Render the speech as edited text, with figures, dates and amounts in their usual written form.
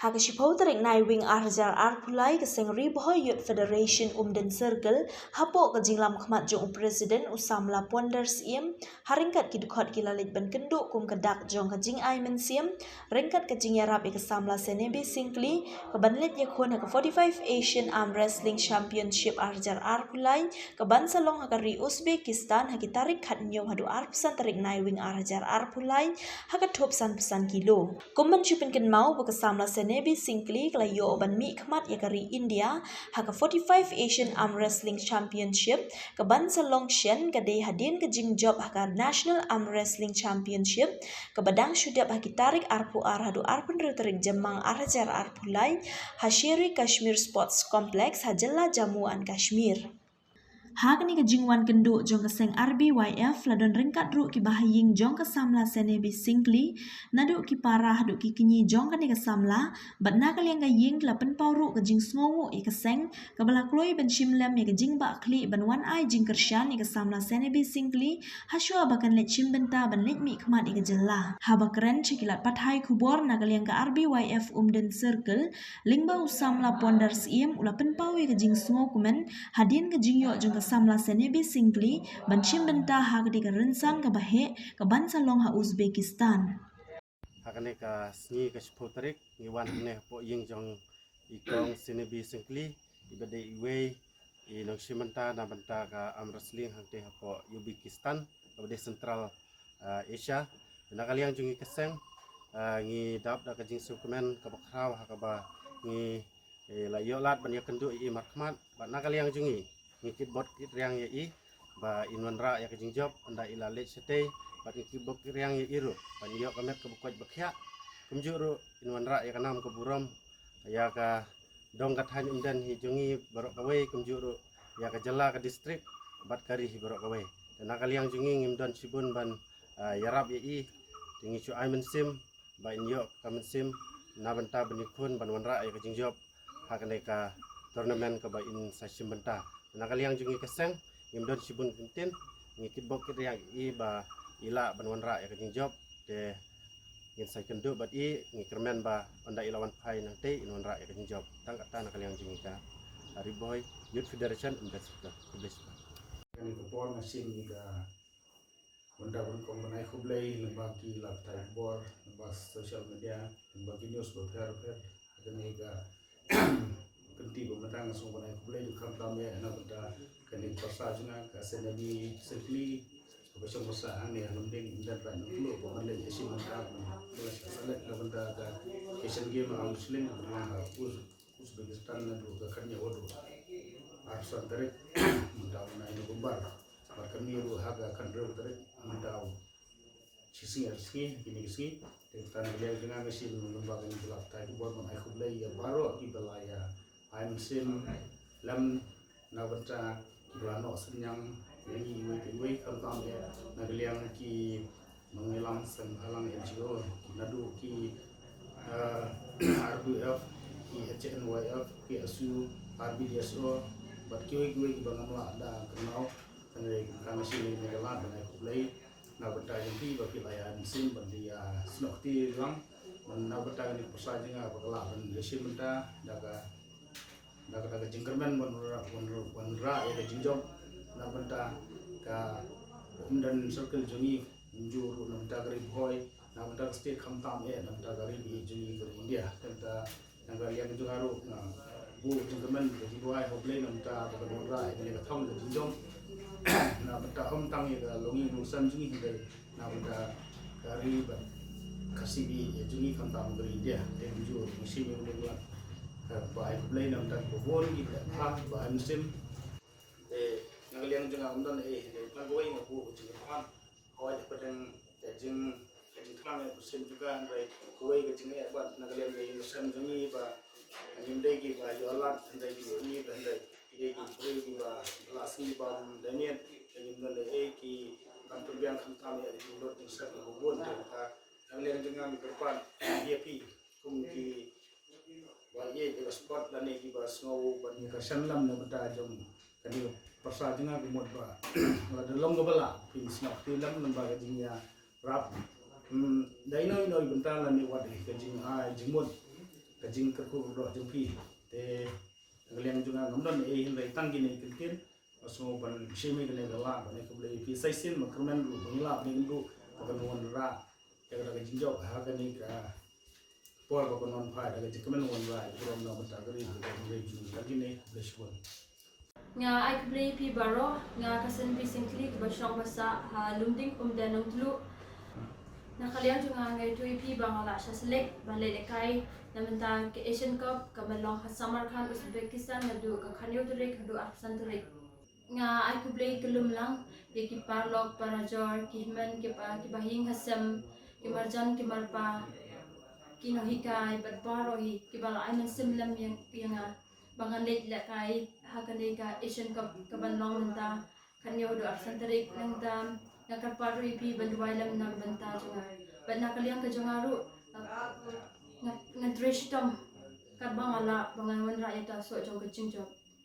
Hakashipau tarik nai wing arjar arpulai keseng riboh youth federation umden circle hapo kajinglam khmat jong presiden usamla ponders iem haringkat kidukot kilalit ban kenduk kum kedak jong kajing ai mensiem ringkat kajing yarap ikasamla senebi singkli kebanlet yakun haka 45 Asian Arm Wrestling Championship arjar arpulai keban salong hakari Uzbekistan hakitarik khat nyom hadu arpsan tarik nai wing arjar arpulai hakatop san pesan kilo kumban chupin ken mau bakasamla Nebi Singkli kelayo ban mi khmat yakari India haka 45 Asian Arm Wrestling Championship keban salong shen kade hadin ke jingjob haka National Arm Wrestling Championship kebadang syudap hakitarik arpu arhadu arpun rutarik jemang arjar arpulai Hashiri Kashmir Sports Complex hajalla Jammu and Kashmir. Hagni ke jingwan kenduk jong keseng RBYF ladon ringkat ru ki bahaying jong kesamla senebi singkli naduk ki parah duk ki kinyi jong kani kesamla batna kaliang ga ying lapen pauru ke jing sngowu i keseng kabala kloi ben shimlem ya ke jing ba kli ban wan ai jing kershan i kesamla senebi singkli haswa bakan let shimbenta ban let mi khmat i ke jella habakren chikilat pathai kubor na kaliang ga RBYF umden circle lingba usamla ponders iem ulapen pau i ke jing sngow kumen hadin ke jing yo jong samla senebi singkli banchim benta hagdi ka rensan ka bahe ka bansa long ha Uzbekistan hakane ka sni ka spotarik ngiwan ne po ying jong ikong senebi singkli ibade iwe i long shimenta na benta ka am wrestling hangte po Uzbekistan ibade Central Asia na kaliang jong ikeseng ngi dap da ka jing sukumen ka bakraw hakaba ngi la yolat ban yakendu i markmat ban na kaliang jungi ngikit bot kit riang ya i ba inwanra ya kajing job anda ilalet sete ba ngikit bot riang ya iru ban yo kamet ke bukoj bakhya kumjuru inwanra ya kanam ke buram ya ka dong kathan umdan hi jungi barok kawe kumjuru ya ka jela ka distrik bat kari hi barok kawe dan kaliang jungi ngimdan sibun ban yarab ya i tingi chu aimen sim ba inyo kamen sim na benta benikun ban wanra ya kajing job hakane ka turnamen ka ba in sasim benta nakaliang jungi keseng imdon sibun kentin ngikit bokit yang i ba ila banwanra ya kajing job de ngin sai kendu bat i ngikremen ba anda ilawan pai nanti inwanra ya kajing job tang kata nakaliang jungi ka Riboy Youth Federation Ambassador kubis kami kupon nasim juga benda komponai kublai lembagi laptai bor lembag social media lembagi news berper ada mega kenti pemerintah langsung pada kublai di kampung ya anak benda kini pasal juga kasih nabi sekali bersama masa ini alumni dan rakyat dulu bukan lagi Asian Games mulai selesai benda ke Asian Games Muslim bernama Uzbekistan dan juga kerja waduh arsan tarik mendau naik gumbar bahkan miru harga kandung tarik mendau sisi kini sisi dan beliau dengan mesin lembaga gelap tadi buat menaik kublai ya baru di belaya I'm sim lam nabanta kiblano senyang yang iwe kam ya nagaliang ki mengilang sen halang NGO nadu ki RBF ki HNYF ki ASU RBDSO bat ki bangamla ada kenal kami sini negala dan kublai nabanta yang bagi layan sim bandia snokti lang nabanta ni persajinga bakala dan lesim benda daga daga jingkermen wanra ya jingjom na benta ka umdan circle jungi njuru na benta garib hoy na benta state khamtam ya na benta garib jungi ke India tenta naga liang jungaru na bu jingkermen ke jiwai hoblai na benta daga wanra ya le thong jingjom na benta homtang ya longi nusan jungi hidai na benta garib kasibi ya jungi khamtam ke India ya njuru musim yang berbulan baik play nam tak bobon di belakang bahan sim ngaliang jangan undan pagawai ngaku jangan kau ada pedang jeng terang sim juga andai kue kecing ya buat ngaliang gaya sim jungi ba ngimdai ki ba jualan andai ki ini andai ki kue ki ba lasi ba danian ngimdan ki bantu biang kantam ya di luar desa bobon ngaliang jangan berpan dia pi kumki wajib juga sport dan ini juga snow banyak kesenlam dan bertajam kali pasal juga bimut ba ada long gabala pin snow film lembaga jinya rap daino bentar dan ini wadah kejing jimut kajing kerku ro jempi te ngaliang juga ngamdan hindai tanggi ne kintin aso ban shemi gane gala bane kuble pi saisin makrmen lu bangla ni ndu paganuan ra ya daga jinjau ha gani ka por paganuan pha daga jikmen wan ra rom na mata gari daga kuble ju lagi ne bleshwon nga ai kuble pi baro nga kasen pi singkli ke basong basa ha lumding danong tlu nakalian juga ngai tui pi bangala selek balai dekai namenta ke Asian Cup ka balong ha Samarkand Uzbekistan ngadu ka khanyo turik hadu Afsan turik nga ai kuble kelum lang ye ki parlok parajor ki himan ki bahing hasam ki marjan ki marpa ki no hikai bat barohi ki bala ai man simlam yang bangan let la kai ha kane ka Asian Cup ka balong menta khanyo hadu Afsan turik nangta nakaparu ipi banduailam na banta juga bat nakaliang ka jangaru nga dreshtam kadbang ala bangawan rakyat so jong kecing job